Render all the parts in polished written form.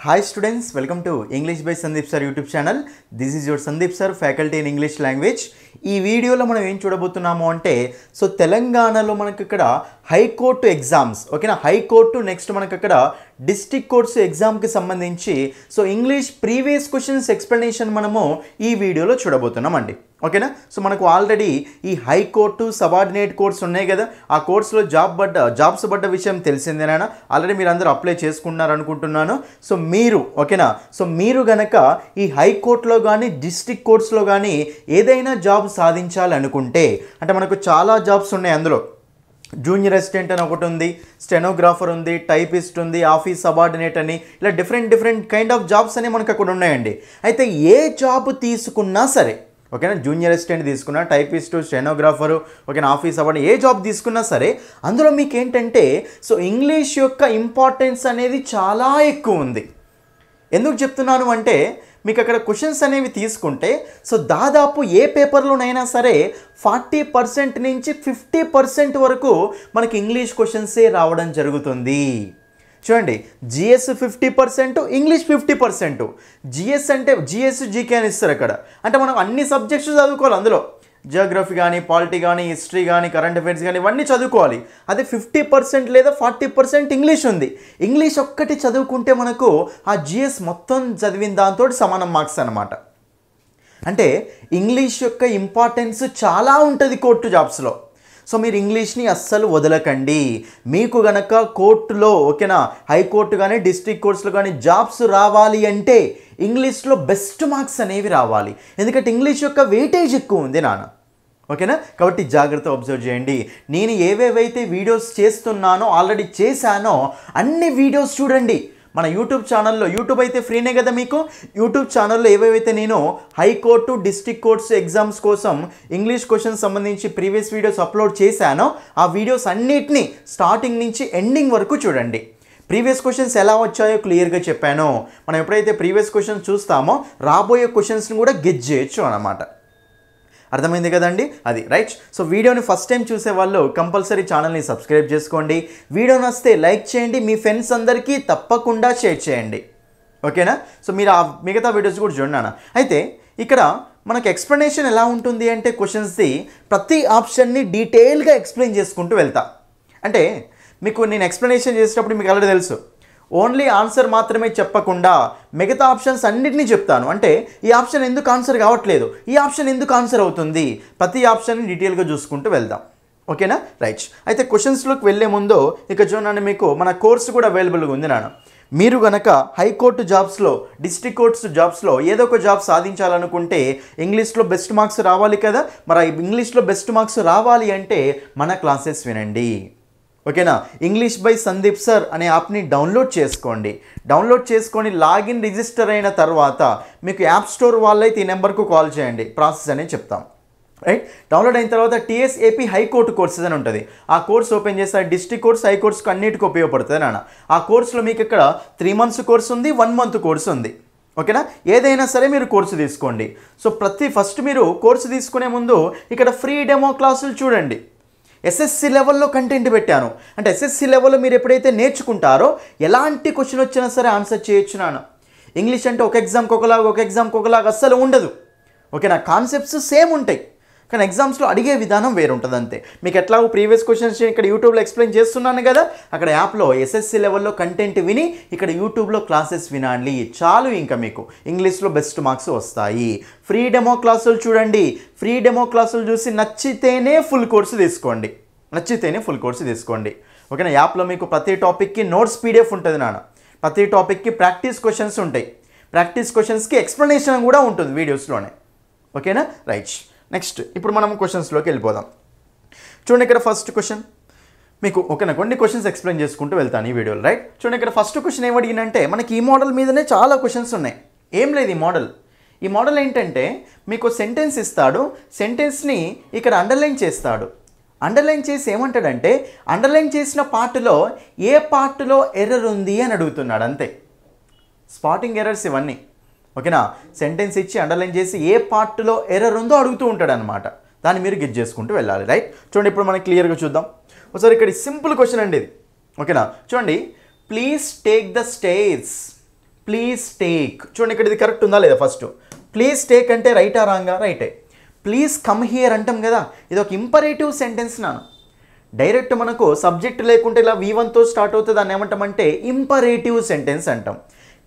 Hi students, welcome to English by Sandeep Sir YouTube channel. This is your Sandeep Sir, faculty in English language. ఈ వీడియోలో మనం ఏం చూడబోతున్నాము అంటే తెలంగాణలో మనకి ఇక్కడ హైకోర్టు ఎగ్జామ్స్ ఓకేనా హైకోర్టు నెక్స్ట్ మనకి అక్కడ డిస్ట్రిక్ట్ కోర్ట్స్ ఎగ్జామ్ కి సంబంధించి ఇంగ్లీష్ ప్రీవియస్ క్వశ్చన్స్ ఎక్స్‌ప్లనేషన్ మనము ఈ వీడియోలో చూడబోతున్నాం అండి ఓకేనా మనకు ఆల్రెడీ ఈ హైకోర్టు సబార్డినేట్ కోర్స్ ఉన్నాయి కదా ఆ కోర్స్ లో జాబ్స్ పడ్డ విషయం తెలిసిందేనా ఆల్రెడీ మీరు అందరూ అప్లై చేసుకున్నారు అనుకుంటున్నాను మీరు ఓకేనా మీరు గనక ఈ హైకోర్టులో గాని డిస్ట్రిక్ట్ కోర్ట్స్ లో గాని ఏదైనా జాబ్ సాధించాలనుకుంటే అంటే మనకు చాలా జాబ్స్ ఉన్నాయి అందులో జూనియర్ అసిస్టెంట్ అని ఒకటి ఉంది స్టెనోగ్రాఫర్ ఉంది టైపిస్ట్ ఉంది ఆఫీస్ సబార్డినేట్ అని ఇలా డిఫరెంట్ కైండ్ ఆఫ్ జాబ్స్ అని మనకు అక్కడ ఉన్నాయండి అయితే ఏ జాబ్ తీసుకున్నా సరే ఓకేనా జూనియర్ అసిస్టెంట్ తీసుకున్నా టైపిస్ట్ స్టెనోగ్రాఫర్ ఓకేనా ఆఫీస్ సబార్డినేట్ ఏ జాబ్ తీసుకున్నా సరే అందులో మీకు ఏంటంటే ఇంగ్లీష్ యొక్క ఇంపార్టెన్స్ అనేది చాలా ఎక్కువ ఉంది ఎందుకు చెప్తున్నాను అంటే మీకు అక్కడ క్వశ్చన్స్ అనేవి తీసుకుంటే దాదాపు ఏ పేపర్లోనైనా సరే 40% నుంచి 50% వరకు మనకి ఇంగ్లీష్ క్వశ్చన్సే రావడం జరుగుతుంది చూడండి జిఎస్ 50% ఇంగ్లీష్ 50% జిఎస్ అంటే జిఎస్ జీకే అని ఇస్తారు అక్కడ అంటే మనం అన్ని సబ్జెక్ట్స్ చదువుకోవాలి అందులో జియోగ్రఫీ కానీ పాలిటీ కానీ హిస్టరీ కానీ కరెంట్ అఫైర్స్ కానీ ఇవన్నీ చదువుకోవాలి అదే 50% లేదా 40% ఇంగ్లీష్ ఉంది ఇంగ్లీష్ ఒక్కటి చదువుకుంటే మనకు ఆ జిఎస్ మొత్తం చదివిన దాంతో సమానం మార్క్స్ అన్నమాట అంటే ఇంగ్లీష్ యొక్క ఇంపార్టెన్స్ చాలా ఉంటుంది కోర్టు జాబ్స్లో మీరు ఇంగ్లీష్ని అస్సలు వదలకండి మీకు గనక కోర్టులో ఓకేనా హైకోర్టు కానీ డిస్ట్రిక్ట్ కోర్ట్స్లో కానీ జాబ్స్ రావాలి అంటే ఇంగ్లీష్లో బెస్ట్ మార్క్స్ అనేవి రావాలి ఎందుకంటే ఇంగ్లీష్ యొక్క వెయిటేజ్ ఎక్కువ ఉంది నాన్న ఓకేనా కాబట్టి జాగ్రత్త అబ్జర్వ్ చేయండి నేను ఏవేవైతే వీడియోస్ చేస్తున్నానో ఆల్రెడీ చేశానో అన్ని వీడియోస్ చూడండి మన యూట్యూబ్ ఛానల్లో యూట్యూబ్ అయితే ఫ్రీనే కదా మీకు యూట్యూబ్ ఛానల్లో ఏవేవైతే నేను హైకోర్టు డిస్ట్రిక్ట్ కోర్ట్స్ ఎగ్జామ్స్ కోసం ఇంగ్లీష్ క్వశ్చన్స్ సంబంధించి ప్రీవియస్ వీడియోస్ అప్లోడ్ చేశానో ఆ వీడియోస్ అన్నిటినీ స్టార్టింగ్ నుంచి ఎండింగ్ వరకు చూడండి ప్రీవియస్ క్వశ్చన్స్ ఎలా వచ్చాయో క్లియర్గా చెప్పాను మనం ఎప్పుడైతే ప్రీవియస్ క్వశ్చన్స్ చూస్తామో రాబోయే క్వశ్చన్స్ని కూడా గెస్ చేయొచ్చు అన్నమాట అర్థమైంది కదండి అది రైట్ వీడియోని ఫస్ట్ టైం చూసే వాళ్ళు కంపల్సరీ ఛానల్ని సబ్స్క్రైబ్ చేసుకోండి వీడియో నచ్చితే లైక్ చేయండి మీ ఫ్రెండ్స్ అందరికీ తప్పకుండా షేర్ చేయండి ఓకేనా మీరు ఆ మిగతా వీడియోస్ కూడా చూడండి అయితే ఇక్కడ మనకు ఎక్స్ప్లెనేషన్ ఎలా ఉంటుంది అంటే క్వశ్చన్స్ది ప్రతి ఆప్షన్ని డీటెయిల్గా ఎక్స్ప్లెయిన్ చేసుకుంటూ వెళ్తా అంటే మీకు నేను ఎక్స్ప్లెనేషన్ చేసేటప్పుడు మీకు ఆల్రెడీ తెలుసు ఓన్లీ ఆన్సర్ మాత్రమే చెప్పకుండా మిగతా ఆప్షన్స్ అన్నిటినీ చెప్తాను అంటే ఈ ఆప్షన్ ఎందుకు ఆన్సర్ కావట్లేదు ఈ ఆప్షన్ ఎందుకు ఆన్సర్ అవుతుంది ప్రతి ఆప్షన్ని డీటెయిల్గా చూసుకుంటూ వెళ్దాం ఓకేనా రైట్ అయితే క్వశ్చన్స్లోకి వెళ్ళే ముందు ఇక చూడండి మీకు మన కోర్సు కూడా అవైలబుల్గా ఉంది నాన్న మీరు గనక హైకోర్టు జాబ్స్లో డిస్ట్రిక్ట్ కోర్ట్స్ జాబ్స్లో ఏదో ఒక జాబ్ సాధించాలనుకుంటే ఇంగ్లీష్లో బెస్ట్ మార్క్స్ రావాలి కదా మరి ఇంగ్లీష్లో బెస్ట్ మార్క్స్ రావాలి అంటే మన క్లాసెస్ వినండి ఓకేనా ఇంగ్లీష్ బై సందీప్ సార్ అనే యాప్ని డౌన్లోడ్ చేసుకోండి డౌన్లోడ్ చేసుకొని లాగిన్ రిజిస్టర్ అయిన తర్వాత మీకు యాప్ స్టోర్ వాళ్ళైతే ఈ నెంబర్కు కాల్ చేయండి ప్రాసెస్ అనేది చెప్తాం రైట్ డౌన్లోడ్ అయిన తర్వాత టీఎస్ఏపీ హైకోర్టు కోర్సెస్ అని ఉంటుంది ఆ కోర్స్ ఓపెన్ చేస్తే డిస్ట్రిక్ట్ కోర్స్ హైకోర్ట్స్కి అన్నిటికీ ఉపయోగపడుతుంది నాన్న ఆ కోర్సులో మీకు ఇక్కడ 3 months కోర్స్ ఉంది 1 month కోర్స్ ఉంది ఓకేనా ఏదైనా సరే మీరు కోర్సు తీసుకోండి ఫస్ట్ మీరు కోర్సు తీసుకునే ముందు ఇక్కడ ఫ్రీ డెమో క్లాసులు చూడండి ఎస్ఎస్సి లెవెల్లో కంటెంట్ పెట్టాను అంటే ఎస్ఎస్సి లెవెల్లో మీరు ఎప్పుడైతే నేర్చుకుంటారో ఎలాంటి క్వశ్చన్ వచ్చినా సరే ఆన్సర్ చేయొచ్చు నాన్న ఇంగ్లీష్ అంటే ఒక ఎగ్జామ్కి ఒకలాగా అస్సలు ఉండదు ఓకేనా కాన్సెప్ట్స్ సేమ్ ఉంటాయి కానీ ఎగ్జామ్స్లో అడిగే విధానం వేరుంటుంది అంతే మీకు ఎట్లాగో ప్రీవియస్ క్వశ్చన్స్ ఇక్కడ యూట్యూబ్లో ఎక్స్ప్లెయిన్ చేస్తున్నాను కదా అక్కడ యాప్లో ఎస్ఎస్సి లెవెల్లో కంటెంట్ విని ఇక్కడ యూట్యూబ్లో క్లాసెస్ వినాలి చాలు ఇంకా మీకు ఇంగ్లీష్లో బెస్ట్ మార్క్స్ వస్తాయి ఫ్రీ డెమో క్లాసులు చూడండి ఫ్రీ డెమో క్లాసులు చూసి నచ్చితేనే ఫుల్ కోర్సు తీసుకోండి ఓకేనా యాప్లో మీకు ప్రతి టాపిక్కి నోట్స్ పీడిఎఫ్ ఉంటుంది నాన్న ప్రతి టాపిక్కి ప్రాక్టీస్ క్వశ్చన్స్ ఉంటాయి ప్రాక్టీస్ క్వశ్చన్స్కి ఎక్స్ప్లెనేషన్ కూడా ఉంటుంది వీడియోస్లోనే ఓకేనా రైట్ నెక్స్ట్ ఇప్పుడు మనం క్వశ్చన్స్లోకి వెళ్ళిపోదాం చూడండి ఇక్కడ ఫస్ట్ క్వశ్చన్ మీకు ఓకేనా కొన్ని క్వశ్చన్స్ ఎక్స్ప్లెయిన్ చేసుకుంటూ వెళ్తాను ఈ వీడియోలో రైట్ చూడండి ఇక్కడ ఫస్ట్ క్వశ్చన్ ఏమడిగినంటే మనకి ఈ మోడల్ మీదనే చాలా క్వశ్చన్స్ ఉన్నాయి ఏం లేదు ఈ మోడల్ ఏంటంటే మీకు సెంటెన్స్ ఇస్తాడు సెంటెన్స్ని ఇక్కడ అండర్లైన్ చేస్తాడు అండర్లైన్ చేసి ఏమంటాడంటే అండర్లైన్ చేసిన పార్ట్లో ఏ పార్ట్లో ఎర్రర్ ఉంది అని అడుగుతున్నాడు అంతే స్పాటింగ్ ఎర్రర్స్ ఇవన్నీ ఓకేనా సెంటెన్స్ ఇచ్చి అండర్లైన్ చేసి ఏ పార్ట్లో ఎర్రర్ ఉందో అడుగుతూ ఉంటాడు అనమాట దాన్ని మీరు గెట్ చేసుకుంటూ వెళ్ళాలి రైట్ చూడండి ఇప్పుడు మనం క్లియర్గా చూద్దాం ఒకసారి ఇక్కడ సింపుల్ క్వశ్చన్ అండి ఇది ఓకేనా చూడండి please take the stairs please take. చూడండి ఇక్కడ ఇది కరెక్ట్ ఉందా లేదా ఫస్ట్. ప్లీజ్ టేక్ అంటే రైటా రాంగా? రైటే. ప్లీజ్ కమ్ హియర్ అంటాం కదా, ఇది ఒక ఇంపరేటివ్ సెంటెన్స్ నాన్న. డైరెక్ట్ మనకు సబ్జెక్ట్ లేకుంటే ఇలా V1తో స్టార్ట్ అవుతుంది, దాన్ని ఏమంటామంటే ఇంపరేటివ్ సెంటెన్స్ అంటాం.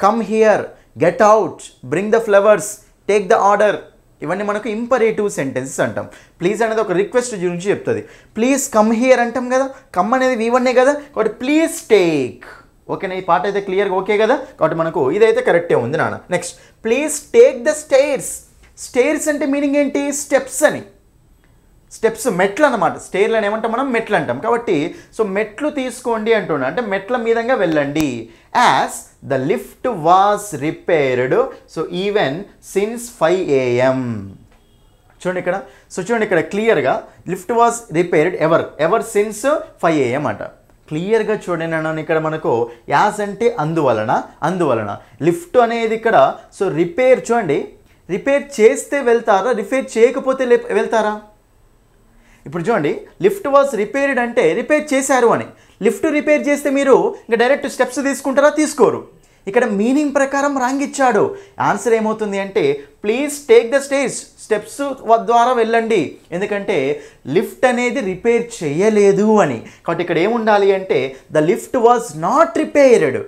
Come here, get out, bring the flowers, take the order, ఇవన్నీ మనకు ఇంపరేటివ్ సెంటెన్సెస్ అంటాం. ప్లీజ్ అనేది ఒక రిక్వెస్ట్ గురించి చెప్తుంది. ప్లీజ్ కమ్ హియర్ అంటాం కదా, కమ్ అనేది V1 కదా, కాబట్టి ప్లీజ్ టేక్. ఓకేనా, ఈ పాట అయితే క్లియర్గా ఓకే కదా, కాబట్టి మనకు ఇదైతే కరెక్టే ఉంది నాన్న. Next, please take the stairs. Stairs అంటే మీనింగ్ ఏంటి? స్టెప్స్ అని. స్టెప్స్ మెట్లు అనమాట. స్టేర్లను ఏమంటాం మనం? మెట్లు అంటాం. కాబట్టి సో మెట్లు తీసుకోండి అంటున్నా, అంటే మెట్ల మీదంగా వెళ్ళండి. As the lift was repaired so even since 5 AM. చూడండి ఇక్కడ, సో చూడండి ఇక్కడ క్లియర్గా lift was repaired ever since 5 AM అంట. క్లియర్గా చూడండి అన్నాను ఇక్కడ మనకు యాజ్ అంటే అందువలన లిఫ్ట్ అనేది ఇక్కడ సో రిపేర్. చూడండి, రిపేర్ చేస్తే వెళ్తారా, రిపేర్ చేయకపోతే వెళ్తారా? ఇప్పుడు చూడండి, లిఫ్ట్ వాజ్ రిపేర్డ్ అంటే రిపేర్ చేశారు అని. లిఫ్ట్ రిపేర్ చేస్తే మీరు ఇంకా డైరెక్ట్ స్టెప్స్ తీసుకుంటారా? తీసుకోరు. ఇక్కడ మీనింగ్ ప్రకారం రాంగ్ ఇచ్చాడు. ఆన్సర్ ఏమవుతుంది అంటే please take the stairs, steps ద్వారా వెళ్ళండి, ఎందుకంటే లిఫ్ట్ అనేది రిపేర్ చేయలేదు అని. కాబట్టి ఇక్కడ ఏముండాలి అంటే the lift was not repaired.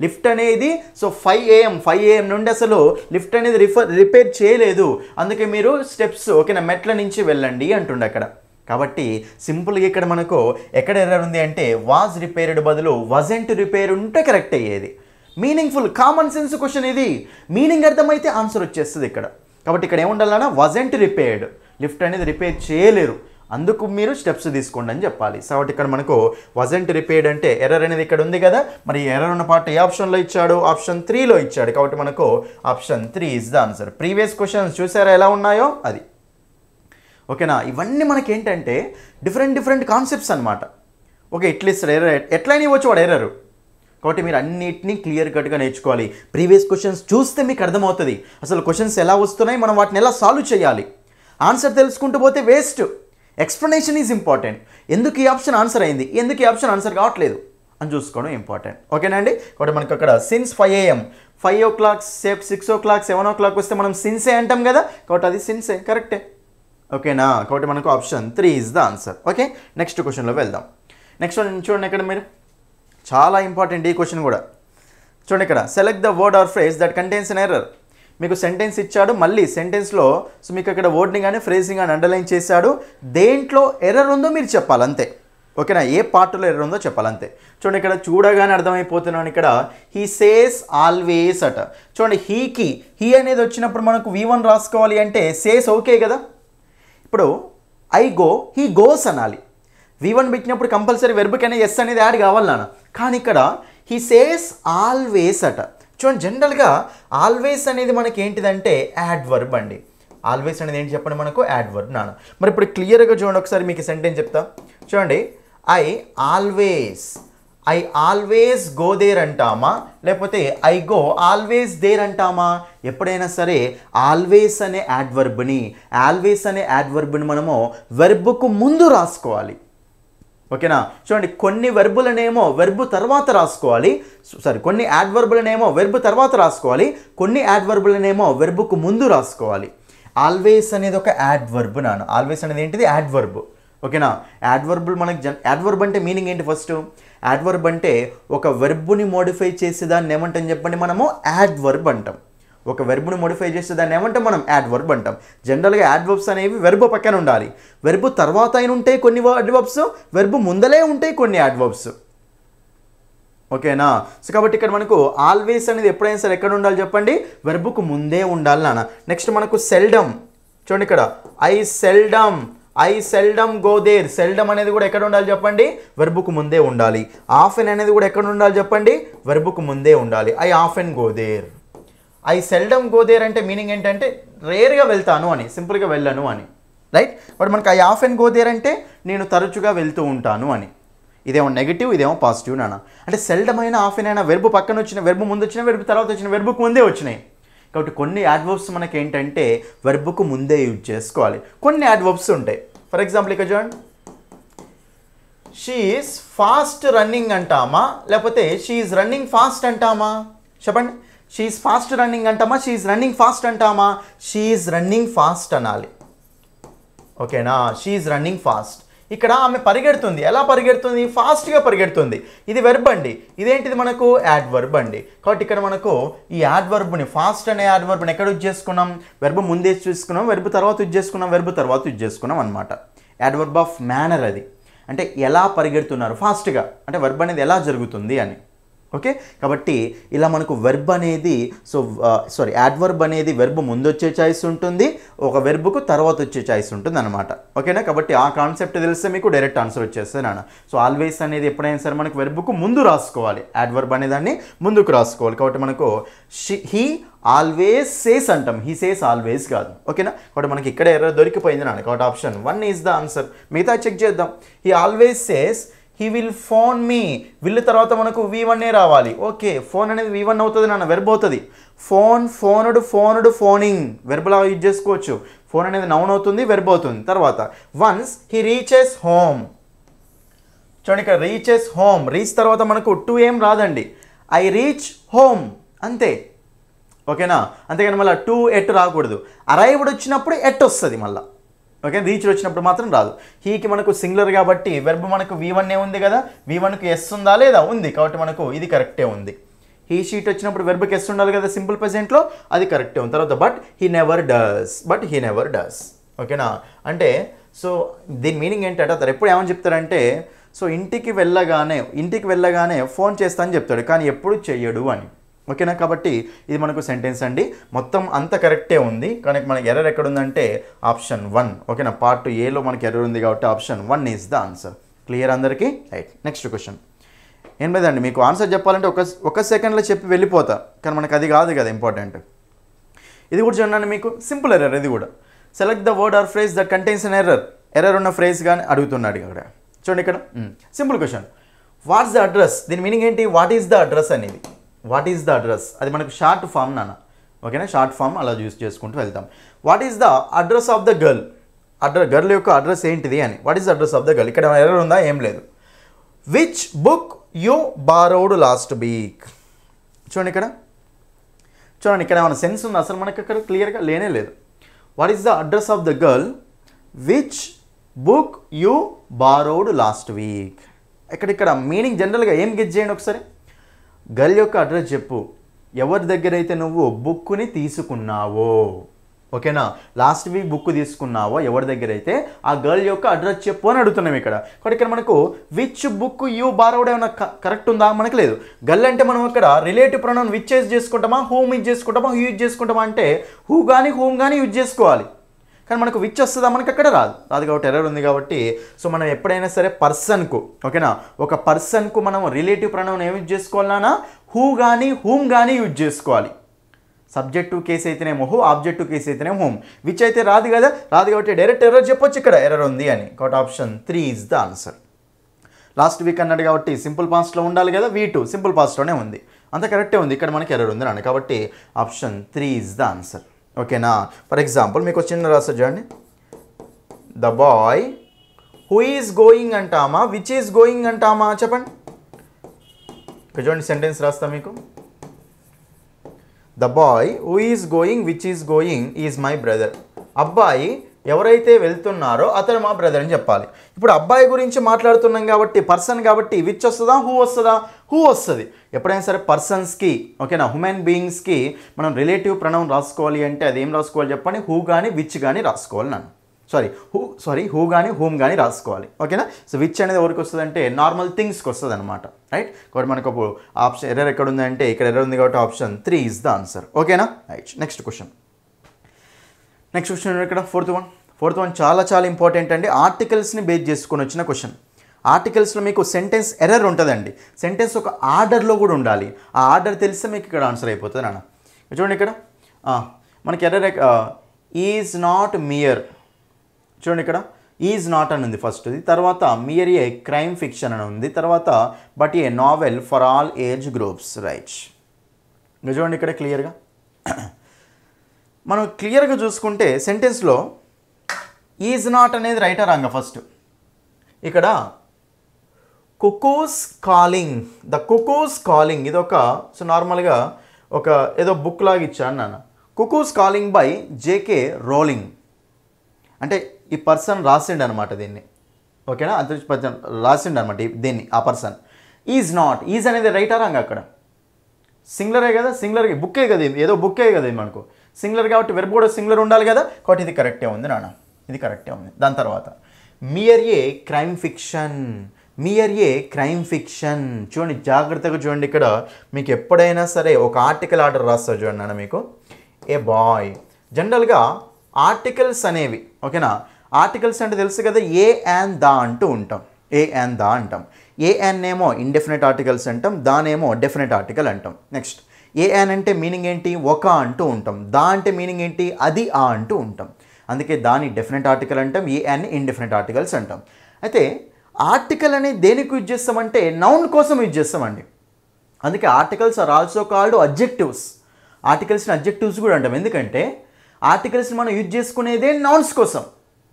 Lift అనేది సో 5 AM నుండి అసలు లిఫ్ట్ అనేది రిపేర్ చేయలేదు, అందుకే మీరు స్టెప్స్ ఓకేనా మెట్ల నుంచి వెళ్ళండి అంటుండే అక్కడ. కాబట్టి సింపుల్గా ఇక్కడ మనకు ఎక్కడ ఎర్రర్ ఉంది అంటే వాజ్ రిపేర్డ్ బదులు వజెంట్ రిపేర్ ఉంటే కరెక్ట్ అయ్యేది. మీనింగ్ఫుల్ కామన్ సెన్స్ క్వశ్చన్ ఇది, మీనింగ్ అర్థమైతే ఆన్సర్ వచ్చేస్తుంది ఇక్కడ. కాబట్టి ఇక్కడ ఏముండాలన్నా వజెంట్ రిపేర్డ్, లిఫ్ట్ అనేది రిపేర్ చేయలేరు, అందుకు మీరు స్టెప్స్ తీసుకోండి అని చెప్పాలి. సో కాబట్టి ఇక్కడ మనకు వజెంట్ రిపేర్డ్ అంటే ఎర్రర్ అనేది ఇక్కడ ఉంది కదా, మరి ఎర్రర్ ఉన్న పార్ట్ ఏ ఆప్షన్లో ఇచ్చాడు? ఆప్షన్ 3లో ఇచ్చాడు. కాబట్టి మనకు option 3 is the answer. Previous questions చూసారా ఎలా ఉన్నాయో అది. ఓకేనా, ఇవన్నీ మనకి ఏంటంటే డిఫరెంట్ కాన్సెప్ట్స్ అనమాట. ఓకే, ఇట్లీస్ట్ ఎర్రర్ ఎట్లయినా ఇవ్వచ్చు వాడు ఎర్రర్. కాబట్టి మీరు అన్నిటినీ క్లియర్ కట్గా నేర్చుకోవాలి. ప్రీవియస్ క్వశ్చన్స్ చూస్తే మీకు అర్థమవుతుంది అసలు క్వశ్చన్స్ ఎలా వస్తున్నాయి, మనం వాటిని ఎలా సాల్వ్ చేయాలి. ఆన్సర్ తెలుసుకుంటూ పోతే వేస్ట్. Explanation is important. ఎందుకు ఈ ఆప్షన్ ఆన్సర్ అయింది, ఎందుకు ఈ ఆప్షన్ ఆన్సర్ కావట్లేదు అని చూసుకోవడం ఇంపార్టెంట్. ఓకేనా అండి. కాబట్టి మనకు అక్కడ since 5 AM, 5 o'clock, 6 o'clock, 7 o'clock వస్తే మనం సిన్సే అంటాం కదా, కాబట్టి అది సిన్సే కరెక్టే. ఓకేనా, కాబట్టి మనకు option 3 is the answer. Okay, next క్వశ్చన్లో వెళ్దాం. నెక్స్ట్ చూడండి ఇక్కడ మీరు చాలా ఇంపార్టెంట్ ఈ క్వశ్చన్ కూడా. చూడండి ఇక్కడ select the word or phrase that contains an error. మీకు సెంటెన్స్ ఇచ్చాడు, మళ్ళీ సెంటెన్స్లో సో మీకు అక్కడ వర్డ్ని కానీ ఫ్రేజింగ్ కానీ అండర్లైన్ చేశాడు, దేంట్లో ఎర్రర్ ఉందో మీరు చెప్పాలి అంతే. ఓకేనా, ఏ పార్ట్లో ఎర్రర్ ఉందో చెప్పాలంతే. చూడండి ఇక్కడ చూడగానే అర్థమైపోతున్నాను. ఇక్కడ హీ సేస్ ఆల్వేస్ అట. చూడండి హీ అనేది వచ్చినప్పుడు మనకు V1 రాసుకోవాలి అంటే సేస్ ఓకే కదా. ఇప్పుడు ఐ గో, హీ గోస్ అనాలి. V1 పెట్టినప్పుడు కంపల్సరీ వెర్బ్కైనా ఎస్ అనేది యాడ్ కావాలి నాన్న. కానీ ఇక్కడ హీ సేస్ ఆల్వేస్ అట. చూడండి జనరల్గా ఆల్వేస్ అనేది మనకి ఏంటిదంటే యాడ్వర్బ్ అండి. ఆల్వేస్ అనేది ఏంటి చెప్పండి మనకు? యాడ్వర్బ్ నాన్న. మరి ఇప్పుడు క్లియర్గా చూడండి ఒకసారి మీకు సెంటెన్స్ చెప్తా. చూడండి, ఐ ఆల్వేస్ గో దేర్ అంటామా, లేకపోతే ఐ గో ఆల్వేస్ దేర్ అంటామా? ఎప్పుడైనా సరే ఆల్వేస్ అనే యాడ్వర్బ్ని మనము వెర్బ్కు ముందు రాసుకోవాలి. ఓకేనా, చూడండి కొన్ని వెర్బులనేమో వెర్బు తర్వాత రాసుకోవాలి, కొన్ని యాడ్వర్బులనేమో వెర్బు తర్వాత రాసుకోవాలి, కొన్ని యాడ్వర్బులనేమో వెర్బుకు ముందు రాసుకోవాలి. ఆల్వేస్ అనేది ఒక యాడ్వర్బ్ నాన్న. ఆల్వేస్ అనేది ఏంటిది? యాడ్వర్బ్. ఓకేనా, యాడ్వర్బులు మనకి యాడ్వర్బ్ అంటే మీనింగ్ ఏంటి? ఫస్ట్ యాడ్వర్బ్ అంటే ఒక వెర్బుని మోడిఫై చేసే దాన్ని ఏమంటాం చెప్పండి? మనము యాడ్వర్బ్ అంటాం. ఒక వెర్బ్ను మోడిఫై చేస్తే దాన్ని ఏమంటాం మనం? యాడ్వర్బ్ అంటాం. జనరల్గా యాడ్వర్బ్స్ అనేవి వెర్బ్ పక్కన ఉండాలి, వెర్బ్ తర్వాత అయిన ఉంటాయి కొన్ని యాడ్వర్బ్స్, వెర్బ్ ముందలే ఉంటాయి కొన్ని యాడ్వర్బ్స్. ఓకేనా, సో కాబట్టి ఇక్కడ మనకు ఆల్వేస్ అనేది ఎప్పుడైనా సరే ఎక్కడ ఉండాలి చెప్పండి? వెర్బ్కు ముందే ఉండాలి నాన్న. నెక్స్ట్ మనకు సెల్డమ్. చూడండి ఇక్కడ I seldom go there. Seldom అనేది కూడా ఎక్కడ ఉండాలి చెప్పండి? వెర్బ్కు ముందే ఉండాలి. ఆఫెన్ అనేది కూడా ఎక్కడ ఉండాలి చెప్పండి? వెర్బ్కు ముందే ఉండాలి. I often go there. I seldom go there అంటే మీనింగ్ ఏంటంటే రేర్గా వెళ్తాను అని, సింపుల్గా వెళ్ళను అని, రైట్. బట్ మనకు ఐ ఆఫెన్ గో దేర్ అంటే నేను తరచుగా వెళ్తూ ఉంటాను అని. ఇదేమో నెగిటివ్, ఇదేమో పాజిటివ్ నాన్న. అంటే సెల్డమ్ అయినా ఆఫెన్ అయినా వెర్బ్ పక్కన వచ్చిన, వెర్బ్ ముందు వచ్చిన, వెర్బ్ తర్వాత వచ్చిన, వెర్బ్కు ముందే వచ్చినాయి. కాబట్టి కొన్ని యాడ్వర్బ్స్ మనకి ఏంటంటే వెర్బ్కు ముందే యూజ్ చేసుకోవాలి. కొన్ని యాడ్వర్బ్స్ ఉంటాయి. ఫర్ ఎగ్జాంపుల్ ఇక్కడ చూడండి, షీ ఈజ్ ఫాస్ట్ రన్నింగ్ అంటామా, లేకపోతే షీ ఈజ్ రన్నింగ్ ఫాస్ట్ అంటామా? చెప్పండి. షీఈస్ ఫాస్ట్ రన్నింగ్ అంటామా, షీఈస్ రన్నింగ్ ఫాస్ట్ అంటామా? షీఈస్ రన్నింగ్ ఫాస్ట్ అనాలి. ఓకేనా, షీఈస్ రన్నింగ్ ఫాస్ట్. ఇక్కడ ఆమె పరిగెడుతుంది. ఎలా పరిగెడుతుంది? ఫాస్ట్గా పరిగెడుతుంది. ఇది వెర్బ్ అండి. ఇదేంటిది మనకు? యాడ్వర్బ్ అండి. కాబట్టి ఇక్కడ మనకు ఈ యాడ్వర్బ్ని, ఫాస్ట్ అనే యాడ్వర్బ్ని ఎక్కడ యూజ్ చేసుకున్నాం? వెర్బ్ ముందే చూసుకున్నాం, వెర్బ్ తర్వాత యూజ్ చేసుకున్నాం, వెర్బ్ తర్వాత యూజ్ చేసుకున్నాం అనమాట. యాడ్వర్బ్ ఆఫ్ మేనర్ అది. అంటే ఎలా పరిగెడుతున్నారు, ఫాస్ట్గా, అంటే వెర్బ్ అనేది ఎలా జరుగుతుంది అని. ఓకే, కాబట్టి ఇలా మనకు వెర్బ్ అనేది యాడ్వర్బ్ అనేది వెర్బ్ ముందు వచ్చే చాయిస్ ఉంటుంది, ఒక వెర్బ్కు తర్వాత వచ్చే చాయిస్ ఉంటుంది అనమాట. ఓకేనా, కాబట్టి ఆ కాన్సెప్ట్ తెలిస్తే మీకు డైరెక్ట్ ఆన్సర్ వచ్చేస్తుంది నాన్న. సో ఆల్వేస్ అనేది ఎప్పుడైనా సరే మనకు వెర్బ్కు ముందు రాసుకోవాలి, యాడ్వర్బ్ అనే దాన్ని ముందుకు రాసుకోవాలి. కాబట్టి మనకు హీ ఆల్వేస్ సేస్ అంటాం, హీ సేస్ ఆల్వేస్ కాదు. ఓకేనా, కాబట్టి మనకి ఇక్కడ ఎర్రర్ దొరికిపోయింది నాన్న. కాబట్టి ఆప్షన్ 1 ఈజ్ ద ఆన్సర్. మిగతా చెక్ చేద్దాం. He always says he will phone me. Will తర్వాత మనకు V1 రావాలి. ఓకే, ఫోన్ అనేది V1 అవుతుంది నాన్న, వెర్బ్ అవుతుంది. ఫోన్, ఫోనుడు, ఫోనుడు, ఫోనింగ్ వెర్బ్లా యూజ్ చేసుకోవచ్చు. ఫోన్ అనేది నౌన్ అవుతుంది, వెర్బ్ అవుతుంది. తర్వాత వన్స్ హీ రీచెస్ హోమ్. చూడండి ఇక్కడ రీచెస్ హోమ్, రీచ్ తర్వాత మనకు టు ఏం రాదండి, ఐ రీచ్ హోమ్ అంతే. ఓకేనా, అంతేగాని మళ్ళీ టు ఎట్ రాకూడదు. అరైవ్డ్ వచ్చినప్పుడు ఎట్ వస్తుంది మళ్ళీ. ఓకే, రీచ్ వచ్చినప్పుడు మాత్రం రాదు. హీకి మనకు సింగులర్ కాబట్టి వెర్బ్ మనకు V1 ఉంది కదా, V1కి ఎస్ ఉందా లేదా? ఉంది. కాబట్టి మనకు ఇది కరెక్టే ఉంది. హీ షీట్ వచ్చినప్పుడు వెర్బ్కి ఎస్ ఉండాలి కదా సింపుల్ ప్రెజెంట్లో, అది కరెక్టే ఉంది. తర్వాత బట్ హీ నెవర్ డస్. ఓకేనా, అంటే సో దీని మీనింగ్ ఏంటంటే అతను ఎప్పుడు ఏమని చెప్తారంటే, సో ఇంటికి వెళ్ళగానే ఫోన్ చేస్తా అని చెప్తాడు, కానీ ఎప్పుడు చెయ్యడు అని. ఓకేనా, కాబట్టి ఇది మనకు సెంటెన్స్ అండి. మొత్తం అంత కరెక్టే ఉంది, కానీ మనకి ఎర్రర్ ఎక్కడ ఉందంటే ఆప్షన్ 1. ఓకేనా, పార్ట్ ఏలో మనకి ఎర్రర్ ఉంది కాబట్టి option 1 is the answer. Clear అందరికీ? Right, next question. ఏం లేదండి, మీకు ఆన్సర్ చెప్పాలంటే ఒక సెకండ్లో చెప్పి వెళ్ళిపోతా, కానీ మనకు అది కాదు కదా ఇంపార్టెంట్. ఇది కూడా చూడండి, మీకు సింపుల్ ఎర్రర్ ఇది కూడా. Select the word or phrase that contains an error ఉన్న ఫ్రేజ్ కానీ అడుగుతున్నాడు ఇక్కడ. చూడండి ఇక్కడ simple question. What's the address? దీని మీనింగ్ ఏంటి? వాట్ ఈస్ ద అడ్రస్ అనేది. వాట్ ఈస్ ద అడ్రస్ అది మనకు షార్ట్ ఫామ్ నాన్న. ఓకేనా, షార్ట్ ఫామ్ అలా యూజ్ చేసుకుంటూ వెళ్తాం. What is the address of the girl? Girl యొక్క అడ్రస్ ఏంటిది అని. What is the address of the girl? ఇక్కడ ఎర్రర్ ఉందా? ఏం లేదు. Which book you borrowed last week? చూడండి ఇక్కడ ఏమైనా సెన్స్ ఉందా? అసలు మనకి అక్కడ క్లియర్గా లేనే లేదు. What is the address of the girl? Which book you borrowed last week. ఇక్కడ మీనింగ్ జనరల్గా ఏం గెస్ చేయండి ఒకసారి. గర్ల్ యొక్క అడ్రస్ చెప్పు, ఎవరి దగ్గర అయితే నువ్వు బుక్ని తీసుకున్నావో. ఓకేనా, లాస్ట్ వీక్ బుక్ తీసుకున్నావో ఎవరి దగ్గర అయితే ఆ గర్ల్ యొక్క అడ్రస్ చెప్పు అని అడుగుతున్నాం ఇక్కడ. కాబట్టి ఇక్కడ మనకు విచ్ బుక్ యూ బారోడ్ ఏమైనా కరెక్ట్ ఉందా? మనకు లేదు. గర్ల్ అంటే మనం ఇక్కడ రిలేటివ్ ప్రొనౌన్ విచ్ యూజ్ చేసుకుంటామా, హూమ్ యూజ్ చేసుకుంటామా, హూ యూజ్ చేసుకుంటామా అంటే హూ కానీ హూమ్ కానీ యూజ్ చేసుకోవాలి. కానీ మనకు విచ్ వస్తుందా? మనకు అక్కడ రాదు కాబట్టి ఎర్రర్ ఉంది. కాబట్టి సో మనం ఎప్పుడైనా సరే పర్సన్కు, ఓకేనా, ఒక పర్సన్కు మనం రిలేటివ్ ప్రొనౌన్ ఏం యూజ్ చేసుకోవాలన్నా హూ కానీ హూమ్ కానీ యూజ్ చేసుకోవాలి. సబ్జెక్టివ్ కేసు అయితేనేమో హూ, ఆబ్జెక్టివ్ కేసు అయితేనేమో హూమ్. విచ్ అయితే రాదు కాబట్టి డైరెక్ట్ ఎర్రర్ చెప్పొచ్చు ఇక్కడ ఎర్రర్ ఉంది అని. కాబట్టి option 3 is the answer. Last week అన్నాడు కాబట్టి సింపుల్ పాస్ట్లో ఉండాలి కదా, V2 సింపుల్ పాస్ట్లోనే ఉంది, అంత కరెక్టే ఉంది. ఇక్కడ మనకి ఎర్రర్ ఉంది అన్నాడు కాబట్టి ఆప్షన్ 3 ఈజ్ ద ఆన్సర్. ఓకేనా, ఫర్ ఎగ్జాంపుల్ మీకు చిన్న రాస్తారు చూడండి. The boy who is going అంటామా, విచ్ ఈజ్ గోయింగ్ అంటామా? చెప్పండి. ఇక్కడ చూడండి సెంటెన్స్ రాస్తా మీకు. The boy who is going which is going is my brother. అబ్బాయి ఎవరైతే వెళ్తున్నారో అతను మా బ్రదర్ అని చెప్పాలి. ఇప్పుడు అబ్బాయి గురించి మాట్లాడుతున్నాం కాబట్టి పర్సన్ కాబట్టి విచ్ వస్తుందా, హూ వస్తుందా? హూ వస్తుంది. ఎప్పుడైనా సరే పర్సన్స్కి, ఓకేనా, హ్యూమన్ బీయింగ్స్కి మనం రిలేటివ్ ప్రొనౌన్ రాసుకోవాలి అంటే అది ఏం రాసుకోవాలి చెప్పండి, హూ కానీ విచ్ కానీ రాసుకోవాలి నన్ను. హూ కానీ హూమ్ కానీ రాసుకోవాలి. ఓకేనా, సో విచ్ అనేది ఎవరికి వస్తుంది అంటే నార్మల్ థింగ్స్కి వస్తుంది అనమాట. రైట్, కాబట్టి మనకు ఆప్షన్ ఎర్రర్ ఎక్కడ ఉందంటే ఇక్కడ ఎర్రర్ ఉంది కాబట్టి ఆప్షన్ 3 ఈజ్ ద ఆన్సర్. ఓకేనా, రైట్, నెక్స్ట్ క్వశ్చన్ ఇక్కడ ఫోర్త్ వన్ చాలా ఇంపార్టెంట్ అండి. ఆర్టికల్స్ని బేస్ చేసుకొని వచ్చిన క్వశ్చన్. ఆర్టికల్స్లో మీకు సెంటెన్స్ ఎర్రర్ ఉంటుందండి. సెంటెన్స్ ఒక ఆర్డర్లో కూడా ఉండాలి. ఆ ఆర్డర్ తెలిస్తే మీకు ఇక్కడ ఆన్సర్ అయిపోతుంది నాన్న. చూడండి ఇక్కడ మనకి ఎర్రర్ ఈజ్ నాట్ మియర్. చూడండి ఇక్కడ ఈజ్ నాట్ అని ఉంది ఫస్ట్ది, తర్వాత మియర్ ఏ క్రైమ్ ఫిక్షన్ అని ఉంది, తర్వాత but a novel for all age groups. Right, చూడండి ఇక్కడ క్లియర్గా మనం క్లియర్గా చూసుకుంటే సెంటెన్స్లో ఈజ్ నాట్ అనేది రైటా రాంగా? ఫస్ట్ ఇక్కడ కుకూస్ కాలింగ్, ద కుకూస్ కాలింగ్ ఇది ఒక సో నార్మల్గా ఒక ఏదో బుక్ లాగా ఇచ్చాను నాన్న. కుకూస్ కాలింగ్ బై జేకే రోలింగ్ అంటే ఈ పర్సన్ రాసిండు అనమాట దీన్ని. ఓకేనా, అంతరిక్ష పర్సన్ రాసిండు అనమాట దీన్ని. ఆ పర్సన్ ఈజ్ నాట్, ఈజ్ అనేది రైటా రాంగ్ అక్కడ? సింగులరే కదా, సింగులర్ బుక్కే కదా, ఏదో బుక్కే కదా ఇది మనకు సింగులర్ కాబట్టి వెర్బ్ కూడా సింగులర్ ఉండాలి కదా. కాబట్టి ఇది కరెక్టే ఉంది నాన్న, ఇది కరెక్టే ఉంది. దాని తర్వాత mere a crime fiction, mere a crime fiction. చూడండి జాగ్రత్తగా చూడండి, ఇక్కడ మీకు ఎప్పుడైనా సరే ఒక ఆర్టికల్ ఆర్డర్ రాస్తారు చూడండి నాన్న మీకు. ఏ బాయ్, జనరల్గా ఆర్టికల్స్ అనేవి ఓకేనా, ఆర్టికల్స్ అంటే తెలుసు కదా, ఏ అండ్ దా అంటూ ఉంటాం, ఏ అండ్ దా అంటాం. ఏ అండ్ ఏమో ఇండెఫినెట్ ఆర్టికల్స్ అంటాం, దానేమో డెఫినెట్ ఆర్టికల్ అంటాం. నెక్స్ట్ ఏ అండ్ అంటే మీనింగ్ ఏంటి, ఒక అంటూ ఉంటాం. దా అంటే మీనింగ్ ఏంటి, అది ఆ అంటూ ఉంటాం. అందుకే దాని డెఫినెట్ ఆర్టికల్ అంటాం, ఏ అండ్ ఇండెఫినెట్ ఆర్టికల్స్ అంటాం. అయితే ఆర్టికల్ అనేది దేనికి యూజ్ చేస్తామంటే నౌన్ కోసం యూజ్ చేస్తామండి. అందుకే articles are also called adjectives. ఆర్టికల్స్ని అడ్జెక్టివ్స్ కూడా అంటాం, ఎందుకంటే ఆర్టికల్స్ని మనం యూజ్ చేసుకునేదే నౌన్స్ కోసం.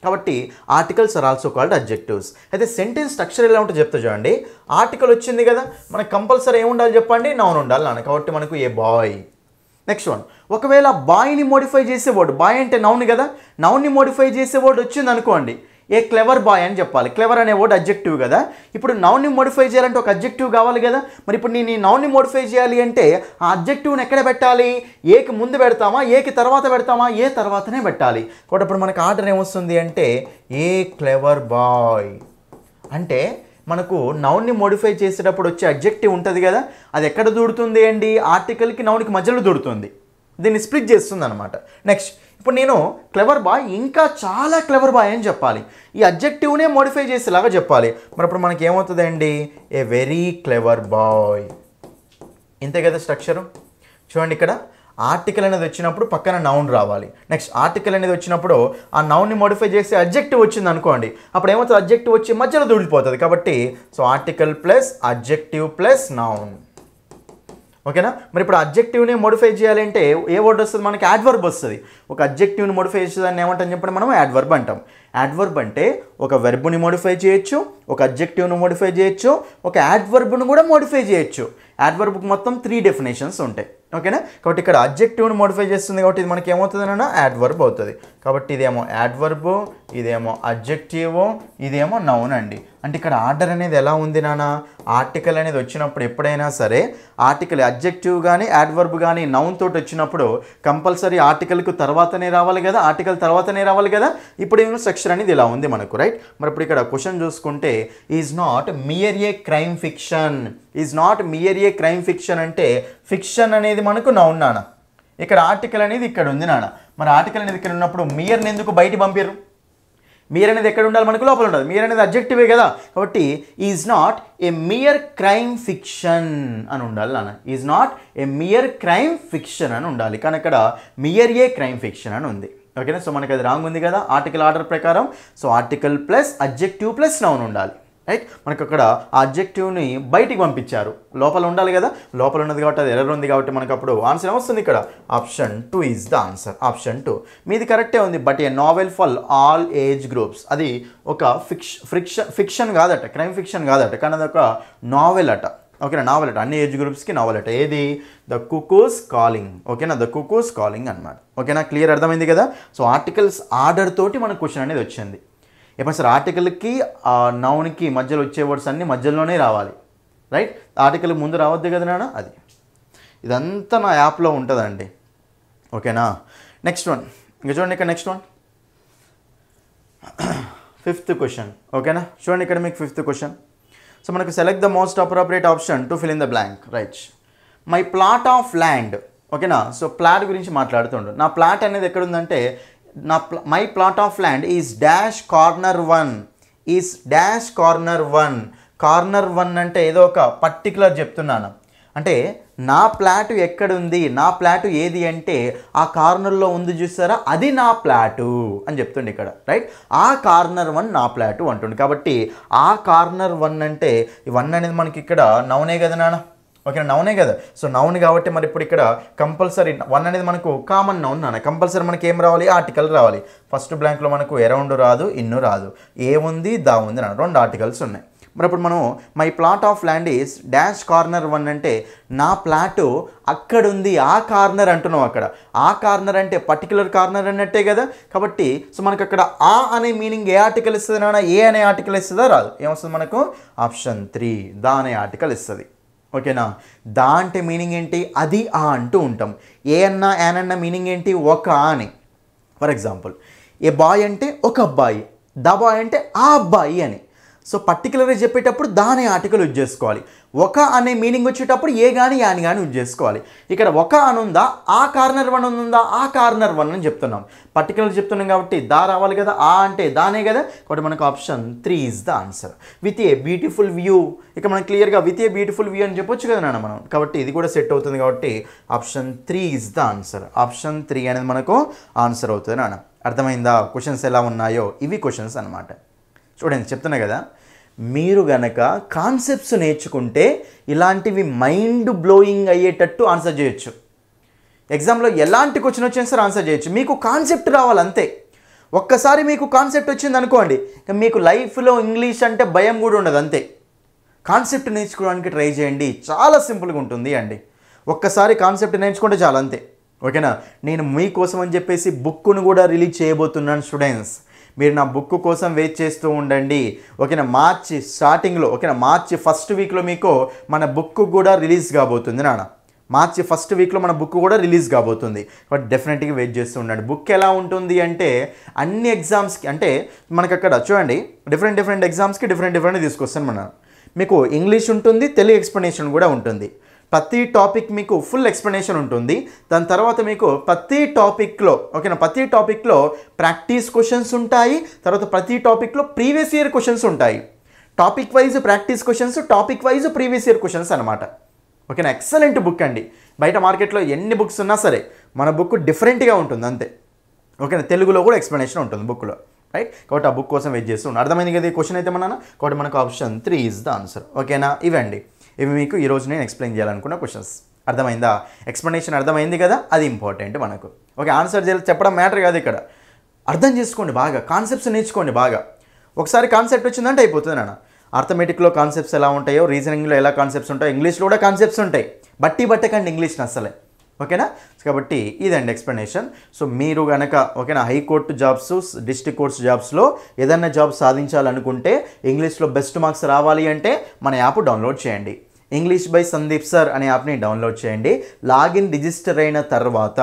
కాబట్టి articles are also called adjectives. అయితే సెంటెన్స్ స్ట్రక్చర్ ఎలా ఉంటుందో చెప్తా చూడండి. ఆర్టికల్ వచ్చింది కదా, మనకు కంపల్సరీ ఏముండాలి చెప్పండి, నౌన్ ఉండాలి నాన్న. కాబట్టి మనకు ఏ బాయ్. నెక్స్ట్ వన్, ఒకవేళ బాయ్ని మోడిఫై చేసే వర్డ్, బాయ్ అంటే నౌన్ కదా, నౌన్ని మోడిఫై చేసే వర్డ్ వచ్చింది అనుకోండి, ఏ క్లెవర్ బాయ్ అని చెప్పాలి. క్లెవర్ అనే వర్డ్ అడ్జెక్టివ్ కదా. ఇప్పుడు నౌన్ని మోడిఫై చేయాలంటే ఒక అడ్జెక్టివ్ కావాలి కదా. మరి ఇప్పుడు నేను ఈ నౌన్ని మోడిఫై చేయాలి అంటే ఆ అడ్జెక్టివ్ని ఎక్కడ పెట్టాలి, ఏకి ముందు పెడతామా, ఏకి తర్వాత పెడతామా, ఏ తర్వాతనే పెట్టాలి. కాబట్టి ఇప్పుడు మనకు ఆర్డర్ ఏమొస్తుంది అంటే ఏ క్లెవర్ బాయ్ అంటే మనకు నౌన్ని మోడిఫై చేసేటప్పుడు వచ్చే అడ్జెక్టివ్ ఉంటుంది కదా, అది ఎక్కడ దూడుతుంది అండి, ఆర్టికల్కి నౌన్కి మధ్యలో దూడుతుంది, దీన్ని స్ప్లిట్ చేస్తుంది అనమాట. నెక్స్ట్ ఇప్పుడు నేను క్లెవర్ బాయ్ ఇంకా చాలా క్లెవర్ బాయ్ అని చెప్పాలి, ఈ అడ్జెక్టివ్నే మోడిఫై చేసేలాగా చెప్పాలి. మరి అప్పుడు మనకి ఏమవుతుందండి, ఏ వెరీ క్లెవర్ బాయ్. ఇంతే కదా స్ట్రక్చరు. చూడండి ఇక్కడ ఆర్టికల్ అనేది వచ్చినప్పుడు పక్కన నౌన్ రావాలి. నెక్స్ట్ ఆర్టికల్ అనేది వచ్చినప్పుడు ఆ నౌన్ని మోడిఫై చేసి అడ్జెక్టివ్ వచ్చింది అనుకోండి, అప్పుడు ఏమవుతుంది, అడ్జెక్టివ్ వచ్చి మధ్యలో దూడిపోతుంది. కాబట్టి so article plus adjective plus noun. ఓకేనా. మరి ఇప్పుడు అడ్జెక్టివ్ని మోడిఫై చేయాలంటే ఏ వర్డ్ వస్తుంది మనకి, యాడ్వర్బ్ వస్తుంది. ఒక అడ్జెక్టివ్ని మోడిఫై చేసేదాన్ని ఏమంటాం చెప్పండి మనం, యాడ్వర్బ్ అంటాం. యాడ్వర్బ్ అంటే ఒక వెర్బ్ని మోడిఫై చేయొచ్చు, ఒక అడ్జెక్టివ్ను మోడిఫై చేయొచ్చు, ఒక యాడ్వర్బ్ను కూడా మోడిఫై చేయొచ్చు. యాడ్వర్బ్కి మొత్తం 3 డెఫినేషన్స్ ఉంటాయి. ఓకేనా. కాబట్టి ఇక్కడ అడ్జెక్టివ్ని మోడిఫై చేస్తుంది కాబట్టి ఇది మనకి ఏమవుతుందన్నా యాడ్వర్బ్ అవుతుంది. కాబట్టి ఇదేమో యాడ్వర్బ్, ఇదేమో అడ్జెక్టివ్, ఇదేమో నౌన్ అండి. అంటే ఇక్కడ ఆర్డర్ అనేది ఎలా ఉంది నాన్న, ఆర్టికల్ అనేది వచ్చినప్పుడు ఎప్పుడైనా సరే ఆర్టికల్ అడ్జెక్టివ్ కానీ యాడ్వర్బ్ కానీ నౌన్ తోటి వచ్చినప్పుడు కంపల్సరీ ఆర్టికల్కు తర్వాతనే రావాలి కదా, ఆర్టికల్ తర్వాతనే రావాలి కదా. ఇప్పుడు ఏమో స్ట్రక్చర్ అనేది ఇలా ఉంది మనకు, రైట్. మరి ఇప్పుడు ఇక్కడ క్వశ్చన్ చూసుకుంటే is not mere a crime fiction, is not mere a crime fiction అంటే ఫిక్షన్ అనేది మనకు నౌన్ నాన్న, ఇక్కడ ఆర్టికల్ అనేది ఇక్కడ ఉంది నాన్న. మరి ఆర్టికల్ అనేది ఇక్కడ ఉన్నప్పుడు మియర్ని ఎందుకు బయట పంపారు, మియర్ అనేది ఎక్కడ ఉండాలి మనకు, లోపల ఉండాలి. మియర్ అనేది అడ్జెక్టివే కదా. కాబట్టి is not a mere crime fiction అని ఉండాలి నాన్న, is not a mere crime fiction అని ఉండాలి. కానీ ఇక్కడ మియర్ ఏ క్రైమ్ ఫిక్షన్ అని ఉంది. ఓకేనా. సో మనకి అది రాంగ్ ఉంది కదా ఆర్టికల్ ఆర్డర్ ప్రకారం. So article plus adjective plus noun ఉండాలి, రైట్. మనకు అక్కడ ఆ అడ్జెక్టివ్ని బయటికి పంపించారు, లోపల ఉండాలి కదా, లోపల ఉన్నది కాబట్టి అది ఎర్రర్ ఉంది కాబట్టి మనకు అప్పుడు ఆన్సర్ ఏమొస్తుంది ఇక్కడ, option 2 is the answer. Option 2 మీది కరెక్టే ఉంది. But a novel for all age groups, అది ఒక ఫిక్షన్ కాదట, క్రైమ్ ఫిక్షన్ కాదట, కానీ అది ఒక నావెల్ అట. ఓకేనా, నావెల్ అట, అన్ని ఏజ్ గ్రూప్స్కి నావెల్ అట. ఏది, ద కుకూస్ కాలింగ్. ఓకేనా, ద కుకూస్ కాలింగ్ అనమాట. ఓకేనా, క్లియర్ అర్థమైంది కదా. సో ఆర్టికల్స్ ఆర్డర్ తోటి మనకు క్వశ్చన్ అనేది వచ్చింది. ఎప్పుడు సార్ ఆర్టికల్కి నౌన్కి మధ్యలో వచ్చే వర్డ్స్ అన్నీ మధ్యలోనే రావాలి, రైట్. ఆర్టికల్ ముందు రావద్దు కదా నాన్న, అది ఇదంతా నా యాప్లో ఉంటుందండి. ఓకేనా. నెక్స్ట్ వన్ ఇంకా చూడండి, ఇక్కడ నెక్స్ట్ వన్ 5th క్వశ్చన్. ఓకేనా, చూడండి ఇక్కడ మీకు 5th క్వశ్చన్. సో మనకు select the most appropriate option to fill in the blank, right. My plot of land. ఓకేనా. సో ప్లాట్ గురించి మాట్లాడుతుండ్రు. నా ప్లాట్ అనేది ఎక్కడుందంటే my plot of land is dash corner 1, is dash corner 1. Corner 1 అంటే ఏదో ఒక పర్టికులర్ చెప్తున్నాను, అంటే నా ప్లాటు ఎక్కడుంది, నా ప్లాటు ఏది అంటే ఆ కార్నర్లో ఉంది చూస్తారా, అది నా ప్లాటు అని చెప్తుండే ఇక్కడ, రైట్. ఆ కార్నర్ 1 నా ప్లాటు అంటుండే. కాబట్టి ఆ కార్నర్ 1 అంటే ఈ 1 అనేది మనకి ఇక్కడ నౌనే కదా నాన్న. ఓకే, నౌనే కదా. సో నౌన్ కాబట్టి మరి ఇప్పుడు ఇక్కడ కంపల్సరీ 1 అనేది మనకు కామన్ నౌన్ నాన్న. కంపల్సరీ మనకి ఏం రావాలి, ఆర్టికల్ రావాలి. ఫస్ట్ బ్లాంక్లో మనకు అరౌండ్ రాదు, ఇన్ను రాదు, ఏ ఉంది దా ఉంది నాన్న, 2 ఆర్టికల్స్ ఉన్నాయి. మరి అప్పుడు మనం my plot of land is dash corner 1 అంటే నా ప్లాటు అక్కడ ఉంది ఆ కార్నర్ అంటున్నాం. అక్కడ ఆ కార్నర్ అంటే పర్టికులర్ కార్నర్ అన్నట్టే కదా. కాబట్టి సో మనకు అక్కడ ఆ అనే మీనింగ్ ఏ ఆర్టికల్ ఇస్తుంది నాన్న? ఏ అనే ఆర్టికల్ ఇస్తుందా? రాదు. ఏమొస్తుంది మనకు? ఆప్షన్ 3 దా అనే ఆర్టికల్ ఇస్తుంది. ఓకేనా? దా అంటే మీనింగ్ ఏంటి? అది ఆ అంటూ ఉంటాం. ఏ అన్న యాన్ అన్న మీనింగ్ ఏంటి? ఒక అని. ఫర్ ఎగ్జాంపుల్ ఏ బాయ్ అంటే ఒక అబ్బాయి, ద బాయ్ అంటే ఆ అబ్బాయి అని. సో పర్టికులర్గా చెప్పేటప్పుడు దాని ఆర్టికల్ యూజ్ చేసుకోవాలి. ఒక అనే మీనింగ్ వచ్చేటప్పుడు ఏ కానీ యాన్ కానీ యూజ్ చేసుకోవాలి. ఇక్కడ ఒక అని ఉందా? ఆ కార్నర్ 1 ఉందా? ఆ కార్నర్ 1 అని చెప్తున్నాం. పర్టికులర్ చెప్తున్నాం కాబట్టి దా రావాలి కదా. ఆ అంటే దానే కదా. కాబట్టి మనకు option 3 is the answer. With a beautiful view. ఇక మనం క్లియర్గా విత్ ఏ బ్యూటిఫుల్ వ్యూ అని చెప్పొచ్చు కదా నాన్న మనం. కాబట్టి ఇది కూడా సెట్ అవుతుంది కాబట్టి option 3 is the answer. Option 3 అనేది మనకు ఆన్సర్ అవుతుంది నాన్న. అర్థమైందా? క్వశ్చన్స్ ఎలా ఉన్నాయో ఇవి క్వశ్చన్స్ అనమాట. చూడండి చెప్తున్నా కదా, మీరు గనక కాన్సెప్ట్స్ నేర్చుకుంటే ఇలాంటివి మైండ్ బ్లోయింగ్ అయ్యేటట్టు ఆన్సర్ చేయొచ్చు. ఎగ్జామ్లో ఎలాంటి క్వశ్చన్ వచ్చినా సరే ఆన్సర్ చేయొచ్చు. మీకు కాన్సెప్ట్ రావాలి అంతే. ఒక్కసారి మీకు కాన్సెప్ట్ వచ్చింది అనుకోండి, మీకు లైఫ్లో ఇంగ్లీష్ అంటే భయం కూడా ఉండదు అంతే. కాన్సెప్ట్ నేర్చుకోవడానికి ట్రై చేయండి, చాలా సింపుల్గా ఉంటుంది అండి. ఒక్కసారి కాన్సెప్ట్ నేర్చుకుంటే చాలా అంతే. ఓకేనా? నేను మీకోసం అని చెప్పేసి బుక్ను కూడా రిలీజ్ చేయబోతున్నాను స్టూడెంట్స్. మీరు నా బుక్ కోసం వెయిట్ చేస్తూ ఉండండి. ఓకేనా? మార్చి స్టార్టింగ్లో, ఓకేనా, మార్చి ఫస్ట్ వీక్లో మీకు మన బుక్ కూడా రిలీజ్ కాబోతుంది నాన్న. మార్చి ఫస్ట్ వీక్లో మన బుక్ కూడా రిలీజ్ కాబోతుంది. బట్ డెఫినెట్గా వెయిట్ చేస్తూ ఉండండి. బుక్ ఎలా ఉంటుంది అంటే అన్ని ఎగ్జామ్స్కి, అంటే మనకు అక్కడ చూడండి డిఫరెంట్ ఎగ్జామ్స్కి డిఫరెంట్ తీసుకొస్తాను మనం. మీకు ఇంగ్లీష్ ఉంటుంది, తెలుగు ఎక్స్ప్లెనేషన్ కూడా ఉంటుంది. ప్రతి టాపిక్ మీకు ఫుల్ ఎక్స్ప్లెనేషన్ ఉంటుంది. దాని తర్వాత మీకు ప్రతి టాపిక్లో, ఓకేనా, ప్రతి టాపిక్లో ప్రాక్టీస్ క్వశ్చన్స్ ఉంటాయి. తర్వాత ప్రతి టాపిక్లో ప్రీవియస్ ఇయర్ క్వశ్చన్స్ ఉంటాయి. Topic wise practice questions, topic wise previous year questions అనమాట. ఓకేనా? ఎక్సలెంట్ బుక్ అండి. బయట మార్కెట్లో ఎన్ని బుక్స్ ఉన్నా సరే మన బుక్ డిఫరెంట్గా ఉంటుంది అంతే. ఓకేనా? తెలుగులో కూడా ఎక్స్ప్లెనేషన్ ఉంటుంది బుక్లో, రైట్? కాబట్టి ఆ బుక్ కోసం వెయిట్ చేస్తున్నాను. అర్థమైంది కదా ఈ క్వశ్చన్ అయితే మన. కాబట్టి మనకు ఆప్షన్ 3 ఈజ్ ద ఆన్సర్. ఓకేనా? ఇవండి, ఇవి మీకు ఈరోజు నేను ఎక్స్ప్లెయిన్ చేయాలనుకున్న క్వశ్చన్స్. అర్థమైందా? ఎక్స్ప్లెనేషన్ అర్థమైంది కదా, అది ఇంపార్టెంట్ మనకు. ఓకే, ఆన్సర్ చెప్పడం మ్యాటర్ కాదు ఇక్కడ. అర్థం చేసుకోండి బాగా, కాన్సెప్ట్స్ నేర్చుకోండి బాగా. ఒకసారి కాన్సెప్ట్ వచ్చిందంటే అయిపోతుంది నాన్న. అర్థమెటిక్లో కాన్సెప్ట్స్ ఎలా ఉంటాయో, రీజనింగ్లో ఎలా కాన్సెప్ట్స్ ఉంటాయో, ఇంగ్లీష్లో కూడా కాన్సెప్ట్స్ ఉంటాయి. బట్టకండి ఇంగ్లీష్ని అసలే. ఓకేనా? కాబట్టి ఇదండి ఎక్స్ప్లెనేషన్. సో మీరు కనుక, ఓకేనా, హైకోర్టు జాబ్స్, డిస్ట్రిక్ట్ కోర్ట్స్ జాబ్స్లో ఏదైనా జాబ్ సాధించాలనుకుంటే, ఇంగ్లీష్లో బెస్ట్ మార్క్స్ రావాలి అంటే మన యాప్ డౌన్లోడ్ చేయండి. ఇంగ్లీష్ బై సందీప్ సార్ అనే యాప్ని డౌన్లోడ్ చేయండి. లాగిన్ రిజిస్టర్ అయిన తర్వాత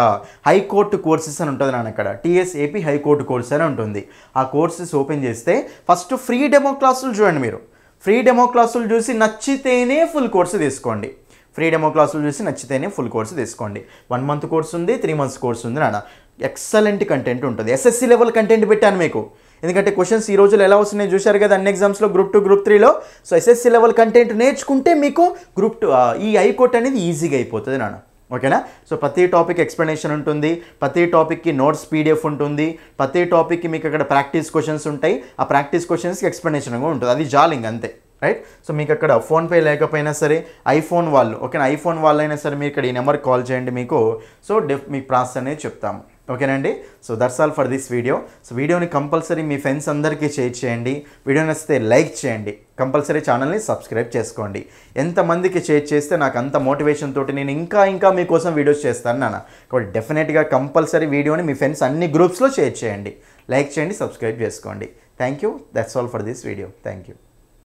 హైకోర్టు కోర్సెస్ అని ఉంటుంది నాన్న. అక్కడ TSAP హైకోర్టు కోర్స్ అని ఉంటుంది. ఆ కోర్సెస్ ఓపెన్ చేస్తే ఫస్ట్ ఫ్రీ డెమో క్లాసులు చూడండి. మీరు ఫ్రీ డెమో క్లాసులు చూసి నచ్చితేనే ఫుల్ కోర్సు తీసుకోండి. ఫ్రీ డెమో క్లాసులు చూసి నచ్చితేనే ఫుల్ కోర్సు తీసుకోండి. 1 మంత్ కోర్స్ ఉంది, 3 మంత్స్ కోర్స్ ఉంది నాన్న. ఎక్సలెంట్ కంటెంట్ ఉంటుంది. SSC లెవెల్ కంటెంట్ పెట్టాను మీకు. ఎందుకంటే క్వశ్చన్స్ ఈ రోజులు ఎలా వస్తున్నాయి చూశారు కదా అన్ని ఎగ్జామ్స్లో, Group 2, Group 3లో. సో SSC లెవెల్ కంటెంట్ నేర్చుకుంటే మీకు Group 2 ఈ హైకోర్టు అనేది ఈజీగా అయిపోతుంది నాన్న. ఓకేనా? సో ప్రతి టాపిక్ ఎక్స్ప్లెనేషన్ ఉంటుంది, ప్రతి టాపిక్కి నోట్స్ PDF ఉంటుంది, ప్రతి టాపిక్కి మీకు అక్కడ ప్రాక్టీస్ క్వశ్చన్స్ ఉంటాయి. ఆ ప్రాక్టీస్ క్వశ్చన్స్కి ఎక్స్ప్లెనేషన్ కూడా ఉంటుంది. అది జాలింగ్ అంతే, రైట్? సో మీకు అక్కడ ఫోన్పే లేకపోయినా సరే ఐఫోన్ వాళ్ళు, ఓకేనా, ఐఫోన్ వాళ్ళైనా సరే మీరు ఇక్కడ ఈ నెంబర్కి కాల్ చేయండి. మీకు సో మీకు ప్రాసెస్ అనేది చెప్తాము. ఓకేనండి? So that's all for this video. So వీడియోని కంపల్సరీ మీ ఫ్రెండ్స్ అందరికీ షేర్ చేయండి. వీడియో నచ్చితే లైక్ చేయండి. కంపల్సరీ ఛానల్ని సబ్స్క్రైబ్ చేసుకోండి. ఎంతమందికి షేర్ చేస్తే నాకు అంత మోటివేషన్ తోటి నేను ఇంకా మీకోసం వీడియోస్ చేస్తాను నాన్న. కాబట్టి డెఫినెట్గా కంపల్సరీ వీడియోని మీ ఫ్రెండ్స్ అన్ని గ్రూప్స్లో షేర్ చేయండి. లైక్ చేయండి, సబ్స్క్రైబ్ చేసుకోండి. Thank you. That's all for this video. Thank you.